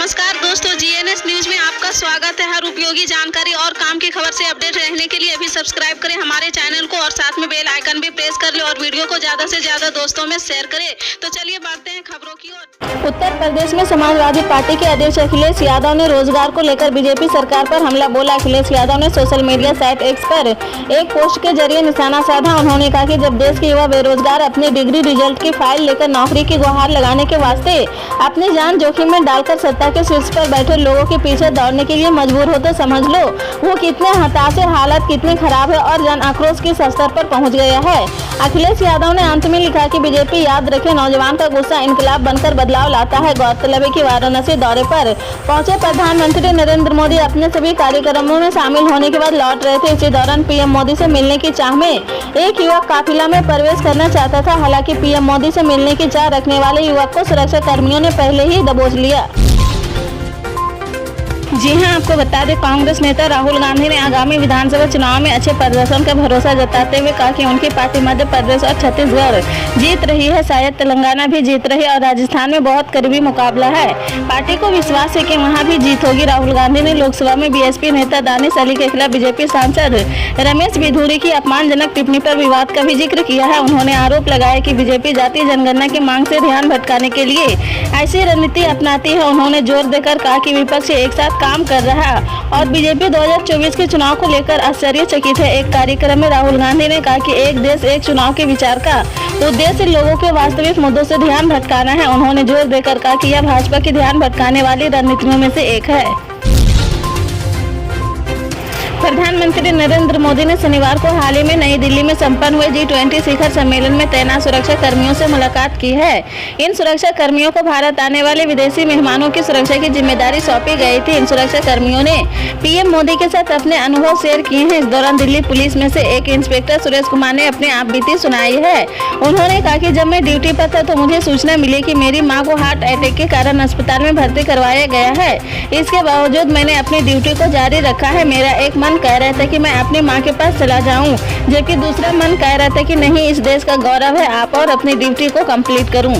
नमस्कार दोस्तों, GNS news में आपका स्वागत है। हर उपयोगी जानकारी और काम की खबर से अपडेट रहने के लिए अभी सब्सक्राइब करें हमारे चैनल को और साथ में बेल आइकन भी प्रेस कर ले और वीडियो को ज्यादा से ज्यादा दोस्तों में शेयर करें। तो चलिए बढ़ते हैं खबरों की ओर। उत्तर प्रदेश में समाजवादी पार्टी के अध्यक्ष अखिलेश यादव ने रोजगार को लेकर बीजेपी सरकार पर हमला बोला। अखिलेश यादव ने सोशल मीडिया साइट एक्स पर एक पोस्ट के जरिए निशाना साधा। उन्होंने कहा कि जब देश के युवा बेरोजगार अपनी डिग्री रिजल्ट की फाइल लेकर नौकरी की गुहार लगाने के वास्ते अपनी जान जोखिम में डालकर सत्ता के शीर्ष पर बैठे लोगों के पीछे दौड़ने के लिए मजबूर हो तो समझ लो वो कितने हताश है, हालत कितनी खराब है और जन आक्रोश किस स्तर पर पहुंच गया है। अखिलेश यादव ने अंत में लिखा कि बीजेपी याद रखे, नौजवान का गुस्सा इनकलाब बनकर बदलाव लाता है। गौरतलब है कि वाराणसी दौरे पर पहुंचे प्रधानमंत्री नरेंद्र मोदी अपने सभी कार्यक्रमों में शामिल होने के बाद लौट रहे थे। इसी दौरान पीएम मोदी से मिलने की चाह में एक युवक काफिला में प्रवेश करना चाहता था। हालांकि पीएम मोदी से मिलने की चाह रखने वाले युवक को सुरक्षा कर्मियों ने पहले ही दबोच लिया। जी हां, आपको बता दें, कांग्रेस नेता राहुल गांधी ने आगामी विधानसभा चुनाव में अच्छे प्रदर्शन का भरोसा जताते हुए कहा कि उनकी पार्टी मध्य प्रदेश और छत्तीसगढ़ जीत रही है, शायद तेलंगाना भी जीत रही है और राजस्थान में बहुत करीबी मुकाबला है। पार्टी को विश्वास है कि वहां भी जीत होगी। राहुल गांधी ने लोकसभा में बीएसपी नेता दानिश अली के खिलाफ बीजेपी सांसद रमेश बिधूड़ी की अपमानजनक टिप्पणी पर विवाद का भी जिक्र किया है। उन्होंने आरोप लगाया कि बीजेपी जातीय जनगणना की मांग से ध्यान भटकाने के लिए ऐसी रणनीति अपनाती है। उन्होंने जोर देकर कहा कि विपक्ष एक साथ काम कर रहा और बीजेपी 2024 के चुनाव को लेकर आश्चर्यचकित है। एक कार्यक्रम में राहुल गांधी ने कहा कि एक देश एक चुनाव के विचार का उद्देश्य लोगों के वास्तविक मुद्दों से ध्यान भटकाना है। उन्होंने जोर देकर कहा कि यह भाजपा की ध्यान भटकाने वाली रणनीतियों में से एक है। प्रधानमंत्री नरेंद्र मोदी ने शनिवार को हाल ही में नई दिल्ली में संपन्न हुए G20 शिखर सम्मेलन में तैनात सुरक्षा कर्मियों से मुलाकात की है। इन सुरक्षा कर्मियों को भारत आने वाले विदेशी मेहमानों की सुरक्षा की जिम्मेदारी सौंपी गई थी। इन सुरक्षा कर्मियों ने पीएम मोदी के साथ अपने अनुभव शेयर किए हैं। इस दौरान दिल्ली पुलिस में से एक इंस्पेक्टर सुरेश कुमार ने अपने आप बीती सुनाई है। उन्होंने कहा कि जब मैं ड्यूटी पर था तो मुझे सूचना मिली कि मेरी माँ को हार्ट अटैक के कारण अस्पताल में भर्ती करवाया गया है। इसके बावजूद मैंने अपनी ड्यूटी को जारी रखा है। मेरा एक मन कह रहा था कि मैं अपनी माँ के पास चला जाऊं, जबकि दूसरा मन कह रहा था कि नहीं, इस देश का गौरव है आप और अपनी ड्यूटी को कंप्लीट करूं।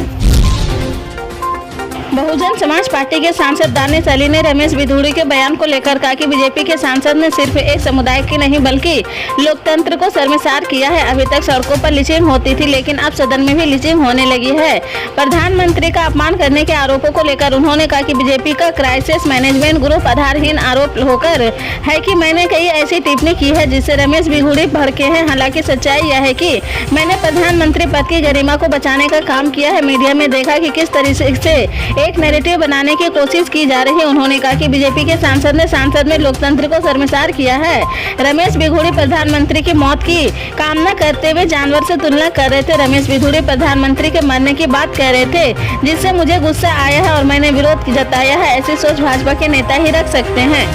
बहुजन समाज पार्टी के सांसद दानिश अली ने रमेश बिधूड़ी के बयान को लेकर कहा कि बीजेपी के सांसद ने सिर्फ एक समुदाय की नहीं बल्कि लोकतंत्र को शर्मसार किया है। अभी तक सड़कों पर लिचिंग होती थी, लेकिन अब सदन में भी लिचिंग होने लगी है। प्रधानमंत्री का अपमान करने के आरोपों को लेकर उन्होंने कहा कि बीजेपी का क्राइसिस मैनेजमेंट ग्रुप आधारहीन आरोप होकर है कि मैंने कई ऐसी टिप्पणी की है जिससे रमेश बिधूड़ी भड़के हैं। हालांकि सच्चाई यह है कि मैंने प्रधानमंत्री पद की गरिमा को बचाने का काम किया है। मीडिया में देखा कि किस तरीके से एक नैरेटिव बनाने की कोशिश की जा रही है। उन्होंने कहा कि बीजेपी के सांसद ने संसद में लोकतंत्र को शर्मसार किया है। रमेश बिधूड़ी प्रधानमंत्री की मौत की कामना करते हुए जानवर से तुलना कर रहे थे। रमेश बिधूड़ी प्रधानमंत्री के मरने की बात कह रहे थे, जिससे मुझे गुस्सा आया है और मैंने विरोध जताया है। ऐसी सोच भाजपा के नेता ही रख सकते हैं।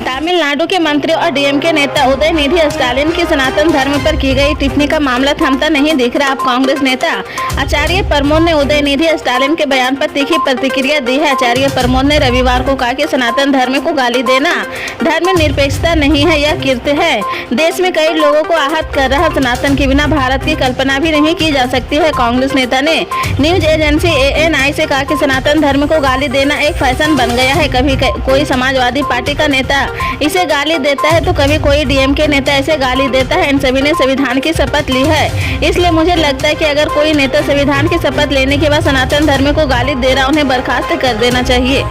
तमिलनाडु के मंत्री और डीएमके नेता उदयनिधि स्टालिन की सनातन धर्म पर की गई टिप्पणी का मामला थमता नहीं दिख रहा। अब कांग्रेस नेता आचार्य प्रमोद ने उदयनिधि स्टालिन के बयान पर तीखी प्रतिक्रिया दी है। आचार्य प्रमोद ने रविवार को कहा कि सनातन धर्म को गाली देना धर्मनिरपेक्षता नहीं है, यह कृत्य है। देश में कई लोगों को आहत कर रहा सनातन के बिना भारत की कल्पना भी नहीं की जा सकती है। कांग्रेस नेता ने न्यूज एजेंसी ANI से कहा कि सनातन धर्म को गाली देना एक फैशन बन गया है। कभी कोई समाजवादी पार्टी का नेता इसे गाली देता है तो कभी कोई डीएमके नेता इसे गाली देता है। इन सभी ने संविधान की शपथ ली है, इसलिए मुझे लगता है कि अगर कोई नेता संविधान की शपथ लेने के बाद सनातन धर्म को गाली दे रहा, उन्हें बर्खास्त कर देना चाहिए।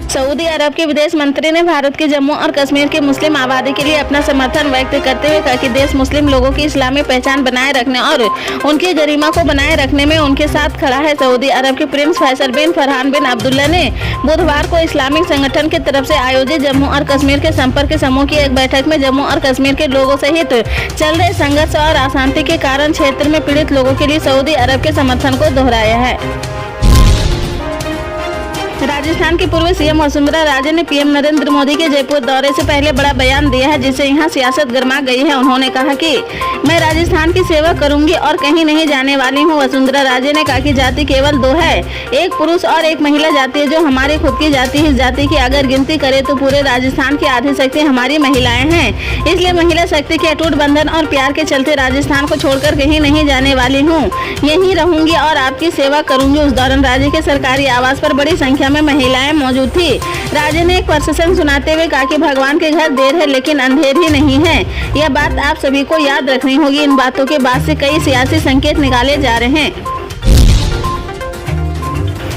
सऊदी अरब के विदेश मंत्री ने भारत के जम्मू और कश्मीर की मुस्लिम आबादी के लिए अपना समर्थन व्यक्त करते हुए कहा कि देश मुस्लिम लोगों की इस्लामी पहचान बनाए रखने और उनकी गरिमा को बनाए रखने में उनके साथ खड़ा है। सऊदी अरब के प्रिंस फैसल बिन फरहान बिन अब्दुल्ला ने बुधवार को इस्लामिक संगठन की तरफ से आयोजित जम्मू और कश्मीर के संपर्क समूह की एक बैठक में जम्मू और कश्मीर के लोगों सहित चल रहे संघर्ष और अशांति के कारण क्षेत्र में पीड़ित लोगों के लिए सऊदी अरब के समर्थन को दोहराया है। राजस्थान की पूर्व सीएम वसुंधरा राजे ने पीएम नरेंद्र मोदी के जयपुर दौरे से पहले बड़ा बयान दिया है, जिससे यहां सियासत गर्मा गई है। उन्होंने कहा कि मैं राजस्थान की सेवा करूंगी और कहीं नहीं जाने वाली हूं। वसुंधरा राजे ने कहा कि जाति केवल दो है, एक पुरुष और एक महिला जाति है, जो हमारी खुद की जाति है। इस जाति की अगर गिनती करें तो पूरे राजस्थान की आधी शक्ति हमारी महिलाएं हैं। इसलिए महिला शक्ति के अटूट बंधन और प्यार के चलते राजस्थान को छोड़कर कहीं नहीं जाने वाली हूँ, यहीं रहूंगी और आपकी सेवा करूंगी। उस दौरान राज्य के सरकारी आवास पर बड़ी संख्या में महिलाएं मौजूद थी। राजे ने एक प्रसंग सुनाते हुए कहा कि भगवान के घर देर है लेकिन अंधेर ही नहीं है। यह बात आप सभी को याद रखनी होगी। इन बातों के बाद से कई सियासी संकेत निकाले जा रहे हैं।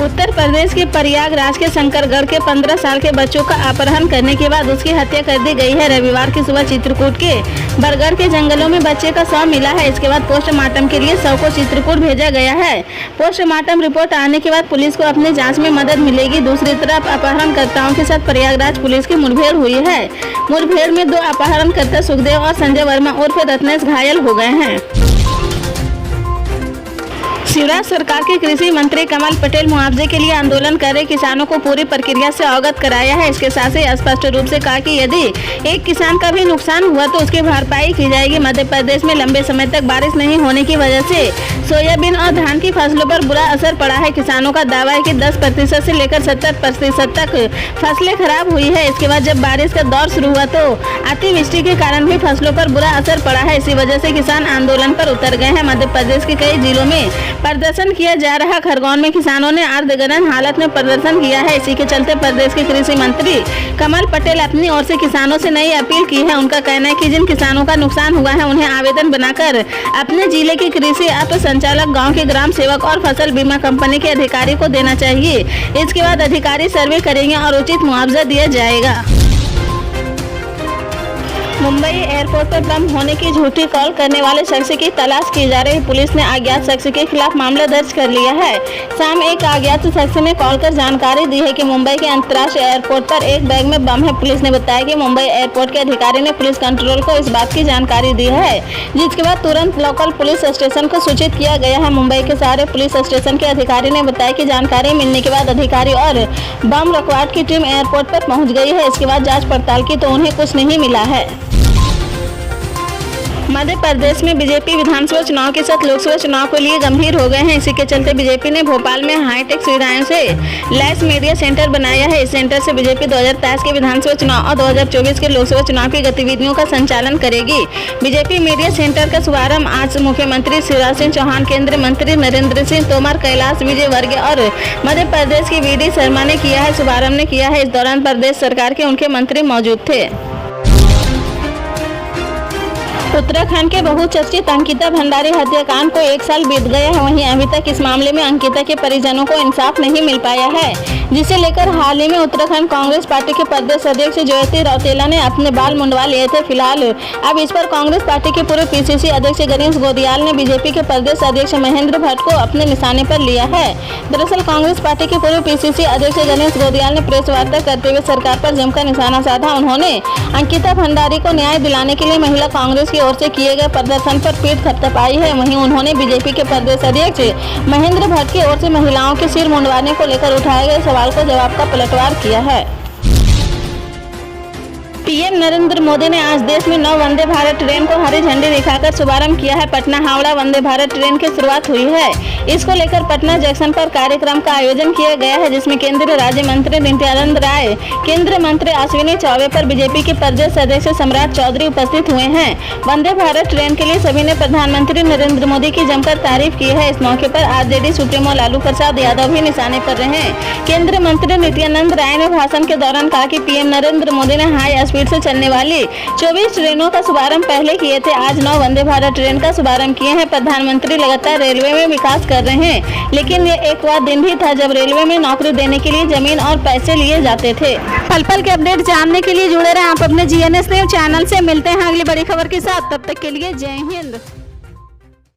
उत्तर प्रदेश के प्रयागराज के शंकरगढ़ के 15 साल के बच्चों का अपहरण करने के बाद उसकी हत्या कर दी गई है। रविवार की सुबह चित्रकूट के बरगढ़ के जंगलों में बच्चे का शव मिला है। इसके बाद पोस्टमार्टम के लिए शव को चित्रकूट भेजा गया है। पोस्टमार्टम रिपोर्ट आने के बाद पुलिस को अपने जांच में मदद मिलेगी। दूसरी तरफ अपहरणकर्ताओं के साथ प्रयागराज पुलिस की मुठभेड़ हुई है। मुठभेड़ में 2 अपहरणकर्ता सुखदेव और संजय वर्मा उर्फ रत्नेश घायल हो गए हैं। शिवराज सरकार के कृषि मंत्री कमल पटेल मुआवजे के लिए आंदोलन कर रहे किसानों को पूरी प्रक्रिया से अवगत कराया है। इसके साथ ही स्पष्ट रूप से कहा कि यदि एक किसान का भी नुकसान हुआ तो उसकी भरपाई की जाएगी। मध्य प्रदेश में लंबे समय तक बारिश नहीं होने की वजह से सोयाबीन और धान की फसलों पर बुरा असर पड़ा है। किसानों का दावा है कि 10% से लेकर 70% तक फसलें खराब हुई है। इसके बाद जब बारिश का दौर शुरू हुआ तो अतिवृष्टि के कारण भी फसलों पर बुरा असर पड़ा है। इसी वजह से किसान आंदोलन पर उतर गए हैं। मध्य प्रदेश के कई जिलों में प्रदर्शन किया जा रहा। खरगोन में किसानों ने अर्धगलन हालत में प्रदर्शन किया है। इसी के चलते प्रदेश के कृषि मंत्री कमल पटेल अपनी ओर से किसानों से नई अपील की है। उनका कहना है कि जिन किसानों का नुकसान हुआ है उन्हें आवेदन बनाकर अपने जिले के कृषि अप संचालक, गाँव के ग्राम सेवक और फसल बीमा कंपनी के अधिकारी को देना चाहिए। इसके बाद अधिकारी सर्वे करेंगे और उचित मुआवजा दिया जाएगा। मुंबई एयरपोर्ट पर बम होने की झूठी कॉल करने वाले शख्स की तलाश की जा रही। पुलिस ने अज्ञात शख्स के खिलाफ मामला दर्ज कर लिया है। शाम एक अज्ञात शख्स ने कॉल कर जानकारी दी है कि मुंबई के अंतर्राष्ट्रीय एयरपोर्ट पर एक बैग में बम है। पुलिस ने बताया कि मुंबई एयरपोर्ट के अधिकारी ने पुलिस कंट्रोल को इस बात की जानकारी दी है, जिसके बाद तुरंत लोकल पुलिस स्टेशन को सूचित किया गया है। मुंबई के सारे पुलिस स्टेशन के अधिकारी ने बताया कि जानकारी मिलने के बाद अधिकारी और बम रखवाट की टीम एयरपोर्ट पर पहुंच गई है। इसके बाद जाँच पड़ताल की तो उन्हें कुछ नहीं मिला है। मध्य प्रदेश में बीजेपी विधानसभा चुनाव के साथ लोकसभा चुनाव के लिए गंभीर हो गए हैं। इसी के चलते बीजेपी ने भोपाल में हाईटेक सुविधाओं से लैस मीडिया सेंटर बनाया है। इस सेंटर से बीजेपी 2023 के विधानसभा चुनाव और 2024 के लोकसभा चुनाव की गतिविधियों का संचालन करेगी। बीजेपी मीडिया सेंटर का शुभारंभ आज मुख्यमंत्री शिवराज सिंह चौहान, केंद्रीय मंत्री नरेंद्र सिंह तोमर, कैलाश विजयवर्गीय और मध्य प्रदेश की वी.डी. शर्मा ने किया है। शुभारंभ ने किया है। इस दौरान प्रदेश सरकार के उनके मंत्री मौजूद थे। उत्तराखंड के बहुचर्चित अंकिता भंडारी हत्याकांड को 1 साल बीत गया है। वहीं अभी तक इस मामले में अंकिता के परिजनों को इंसाफ नहीं मिल पाया है, जिसे लेकर हाल ही में उत्तराखंड कांग्रेस पार्टी के प्रदेश अध्यक्ष ज्योति रौतेला ने अपने बाल मुंडवा लिए थे। फिलहाल अब इस पर कांग्रेस पार्टी के पूर्व पीसीसी अध्यक्ष गणेश गोदियाल ने बीजेपी के प्रदेश अध्यक्ष महेंद्र भट्ट को अपने निशाने पर लिया है। दरअसल कांग्रेस पार्टी के पूर्व पीसीसी अध्यक्ष गणेश गोदियाल ने प्रेस वार्ता करते हुए सरकार पर जमकर निशाना साधा। उन्होंने अंकिता भंडारी को न्याय दिलाने के लिए महिला कांग्रेस की ओर से किए गए प्रदर्शन पर पीठ थपथपाई है। वहीं उन्होंने बीजेपी के प्रदेश अध्यक्ष महेंद्र भट्ट की ओर से महिलाओं के सिर मुंडवाने को लेकर उठाए गए सवाल को जवाब का पलटवार किया है। पीएम नरेंद्र मोदी ने आज देश में 9 वंदे भारत ट्रेन को हरी झंडी दिखाकर शुभारंभ किया है। पटना हावड़ा वंदे भारत ट्रेन की शुरुआत हुई है। इसको लेकर पटना जंक्शन पर कार्यक्रम का आयोजन किया गया है, जिसमें केंद्रीय राज्य मंत्री नित्यानंद राय, केंद्रीय मंत्री अश्विनी चौबे पर बीजेपी के प्रदेश अध्यक्ष सम्राट चौधरी उपस्थित हुए हैं। वंदे भारत ट्रेन के लिए सभी ने प्रधानमंत्री नरेंद्र मोदी की जमकर तारीफ की है। इस मौके पर आरजेडी सुप्रीमो लालू प्रसाद यादव भी निशाने पर रहे। केंद्रीय मंत्री नित्यानंद राय ने भाषण के दौरान कहा कि पीएम नरेंद्र मोदी ने हाई स्पीड से चलने वाली 24 ट्रेनों का शुभारंभ पहले किए थे। आज 9 वंदे भारत ट्रेन का शुभारंभ किए हैं। प्रधानमंत्री लगातार रेलवे में विकास कर रहे हैं, लेकिन ये एक वह दिन भी था जब रेलवे में नौकरी देने के लिए जमीन और पैसे लिए जाते थे। पल पल के अपडेट जानने के लिए जुड़े रहें आप अपने GNS न्यूज चैनल से। मिलते हैं अगली बड़ी खबर के साथ, तब तक के लिए जय हिंद।